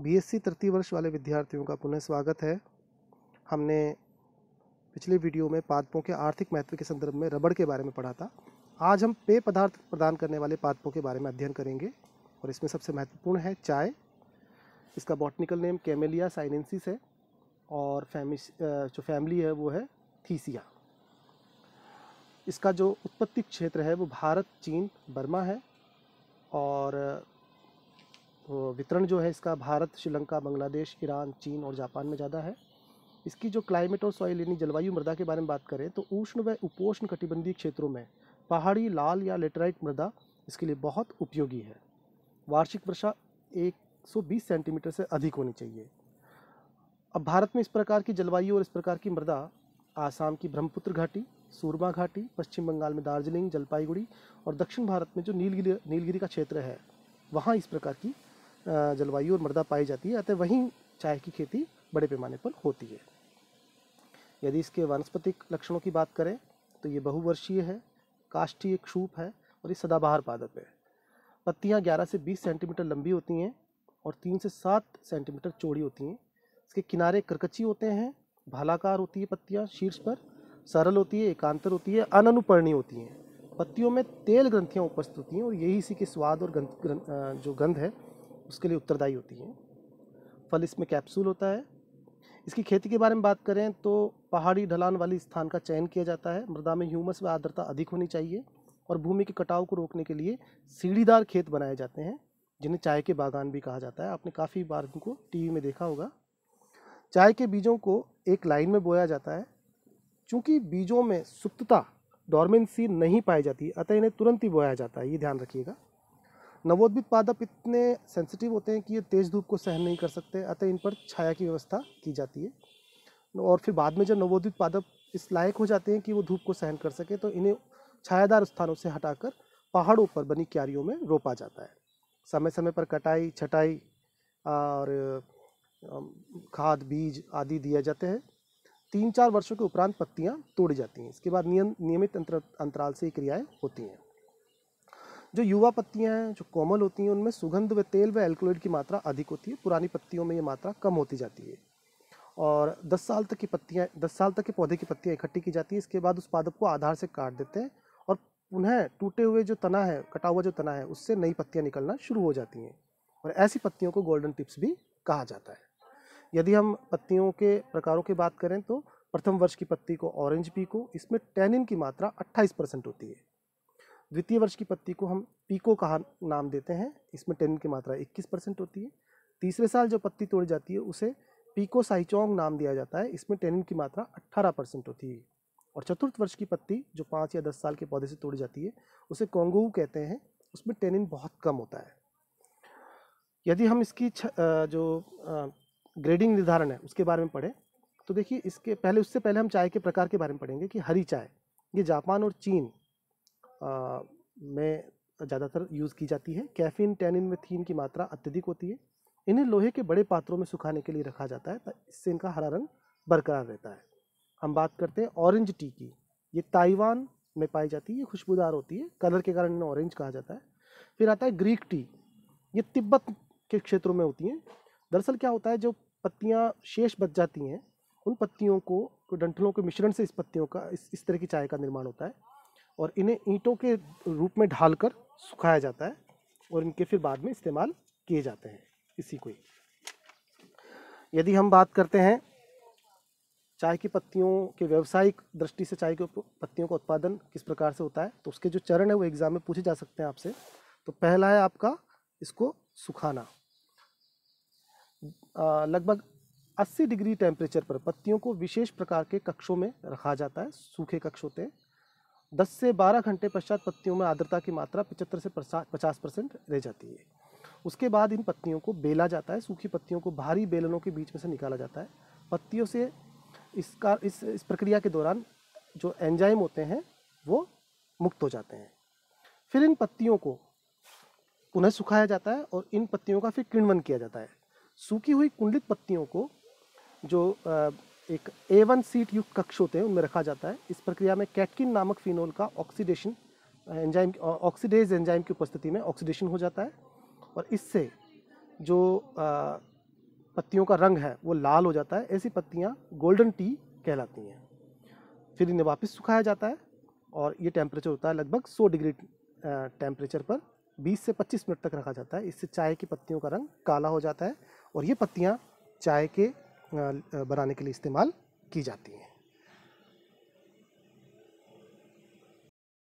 BSc तृतीय वर्ष वाले विद्यार्थियों का पुनः स्वागत है। हमने पिछले वीडियो में पादपों के आर्थिक महत्व के संदर्भ में रबड़ के बारे में पढ़ा था। आज हम पेय पदार्थ प्रदान करने वाले पादपों के बारे में अध्ययन करेंगे और इसमें सबसे महत्वपूर्ण है चाय। इसका बॉटनिकल नेम कैमेलिया साइनेंसिस है और जो फैमिली है वो है थीसिया। इसका जो उत्पत्ति क्षेत्र है वो भारत, चीन, बर्मा है और वितरण जो है इसका भारत, श्रीलंका, बांग्लादेश, ईरान, चीन और जापान में ज़्यादा है। इसकी जो क्लाइमेट और सॉइल यानी जलवायु मृदा के बारे में बात करें तो उष्ण व उपोष्ण कटिबंधीय क्षेत्रों में पहाड़ी, लाल या लेटराइट मृदा इसके लिए बहुत उपयोगी है। वार्षिक वर्षा 120 सेंटीमीटर से अधिक होनी चाहिए। अब भारत में इस प्रकार की जलवायु और इस प्रकार की मृदा आसाम की ब्रह्मपुत्र घाटी, सूरमा घाटी, पश्चिम बंगाल में दार्जिलिंग, जलपाईगुड़ी और दक्षिण भारत में जो नीलगिरी का क्षेत्र है वहाँ इस प्रकार की जलवायु और मृदा पाई जाती है। अतः वहीं चाय की खेती बड़े पैमाने पर होती है। यदि इसके वानस्पतिक लक्षणों की बात करें तो ये बहुवर्षीय है, काष्ठीय क्षूप है और ये सदाबहार पादप है। पत्तियां 11 से 20 सेंटीमीटर लंबी होती हैं और 3 से 7 सेंटीमीटर चौड़ी होती हैं। इसके किनारे करकची होते हैं, भालाकार होती है पत्तियां, शीर्ष पर सरल होती है, एकांतर होती है, अननुपर्णीय होती हैं। पत्तियों में तेल ग्रंथियां उपस्थित होती हैं और यही इसी के स्वाद और जो गंध है उसके लिए उत्तरदायी होती हैं। फल इसमें कैप्सूल होता है। इसकी खेती के बारे में बात करें तो पहाड़ी ढलान वाली स्थान का चयन किया जाता है। मृदा में ह्यूमस व आर्द्रता अधिक होनी चाहिए और भूमि के कटाव को रोकने के लिए सीढ़ीदार खेत बनाए जाते हैं जिन्हें चाय के बागान भी कहा जाता है। आपने काफ़ी बार इनको टीवी में देखा होगा। चाय के बीजों को एक लाइन में बोया जाता है। चूँकि बीजों में सुप्तता डॉर्मेंसी नहीं पाई जाती अतः इन्हें तुरंत ही बोया जाता है, ये ध्यान रखिएगा। नवोदित पादप इतने सेंसिटिव होते हैं कि ये तेज़ धूप को सहन नहीं कर सकते, अतः इन पर छाया की व्यवस्था की जाती है। और फिर बाद में जब नवोदित पादप इस लायक हो जाते हैं कि वो धूप को सहन कर सके तो इन्हें छायादार स्थानों से हटाकर पहाड़ों पर बनी क्यारियों में रोपा जाता है। समय समय पर कटाई, छटाई और खाद, बीज आदि दिए जाते हैं। 3-4 वर्षों के उपरांत पत्तियां तोड़ी जाती हैं। इसके बाद नियमित अंतराल से ये क्रियाएँ होती हैं। जो युवा पत्तियां हैं, जो कोमल होती हैं, उनमें सुगंध व तेल व एल्कोलॉइड की मात्रा अधिक होती है। पुरानी पत्तियों में ये मात्रा कम होती जाती है और 10 साल तक के पौधे की पत्तियां इकट्ठी की जाती है। इसके बाद उस पादप को आधार से काट देते हैं और पुनः टूटे हुए जो तना है, कटा हुआ जो तना है, उससे नई पत्तियां निकलना शुरू हो जाती हैं और ऐसी पत्तियों को गोल्डन टिप्स भी कहा जाता है। यदि हम पत्तियों के प्रकारों की बात करें तो प्रथम वर्ष की पत्ती को ऑरेंज पीको, इसमें टैनिन की मात्रा 28% होती है। द्वितीय वर्ष की पत्ती को हम पीको का नाम देते हैं, इसमें टैनिन की मात्रा 21% होती है। तीसरे साल जो पत्ती तोड़ी जाती है उसे पीको साइचोंग नाम दिया जाता है, इसमें टैनिन की मात्रा 18% होती है। और चतुर्थ वर्ष की पत्ती जो 5 या 10 साल के पौधे से तोड़ी जाती है उसे कोंगू कहते हैं, उसमें टैनिन बहुत कम होता है। यदि हम इसकी जो ग्रेडिंग निर्धारण है उसके बारे में पढ़ें तो देखिए उससे पहले हम चाय के प्रकार के बारे में पढ़ेंगे कि हरी चाय ये जापान और चीन में ज़्यादातर यूज़ की जाती है। कैफीन, टैनिन व थीन की मात्रा अत्यधिक होती है। इन्हें लोहे के बड़े पात्रों में सुखाने के लिए रखा जाता है, इससे इनका हरा रंग बरकरार रहता है। हम बात करते हैं ऑरेंज टी की। ये ताइवान में पाई जाती है, ये खुशबूदार होती है, कलर के कारण इन्हें ऑरेंज कहा जाता है। फिर आता है ग्रीक टी, ये तिब्बत के क्षेत्रों में होती हैं। दरअसल क्या होता है, जो पत्तियां शेष बच जाती हैं उन पत्तियों को डंठलों के मिश्रण से इस तरह की चाय का निर्माण होता है और इन्हें ईंटों के रूप में ढालकर सुखाया जाता है और इनके फिर बाद में इस्तेमाल किए जाते हैं इसी को ही। यदि हम बात करते हैं चाय की पत्तियों के व्यावसायिक दृष्टि से चाय की पत्तियों का उत्पादन किस प्रकार से होता है तो उसके जो चरण है वो एग्जाम में पूछे जा सकते हैं आपसे। तो पहला है आपका इसको सुखाना। लगभग 80 डिग्री टेम्परेचर पर पत्तियों को विशेष प्रकार के कक्षों में रखा जाता है, सूखे कक्ष होते हैं। 10 से 12 घंटे पश्चात पत्तियों में आर्द्रता की मात्रा 75 से 50% रह जाती है। उसके बाद इन पत्तियों को बेला जाता है। सूखी पत्तियों को भारी बेलनों के बीच में से निकाला जाता है। पत्तियों से इस प्रक्रिया के दौरान जो एंजाइम होते हैं वो मुक्त हो जाते हैं। फिर इन पत्तियों को पुनः सुखाया जाता है और इन पत्तियों का फिर किण्वन किया जाता है। सूखी हुई कुंडलित पत्तियों को जो एक A1 सीट युक्त कक्ष होते हैं उनमें रखा जाता है। इस प्रक्रिया में कैटकिन नामक फिनोल का ऑक्सीडेज एंजाइम की उपस्थिति में ऑक्सीडेशन हो जाता है और इससे जो पत्तियों का रंग है वो लाल हो जाता है, ऐसी पत्तियाँ गोल्डन टी कहलाती हैं। फिर इन्हें वापस सुखाया जाता है और ये टेम्परेचर होता है लगभग 100 डिग्री टेम्परेचर पर 20 से 25 मिनट तक रखा जाता है। इससे चाय की पत्तियों का रंग काला हो जाता है और ये पत्तियाँ चाय के बनाने के लिए इस्तेमाल की जाती हैं।